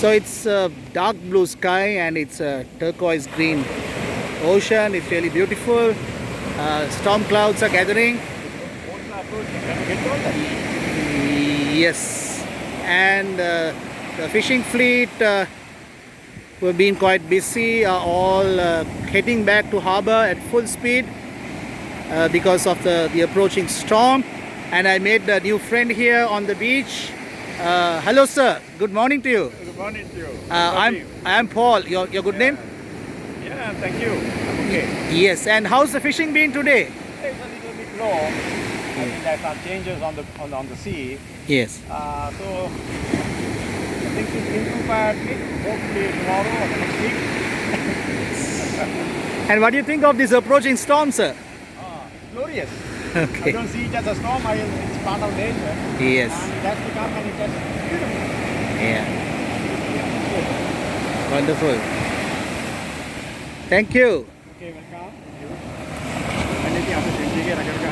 So it's a dark blue sky and it's a turquoise green ocean. It's really beautiful. Storm clouds are gathering. Yes, and the fishing fleet who have been quite busy are all heading back to harbor at full speed because of the approaching storm. And I made a new friend here on the beach. Hello, sir. Good morning to you. Good morning to you. I'm Paul. Your good name? Yeah, thank you. I'm okay. Yes. And how's the fishing been today? It's a little bit low. I think there's some changes on the sea. Yes. So I think it's improved a bit. Hopefully tomorrow or next week. And what do you think of this approaching storm, sir? It's glorious. I Okay. don't see it as a storm. It's part of nature. Yes. And it has to come and it has beautiful. Yeah. Wonderful. Thank you. Okay, welcome. Anything else to drink?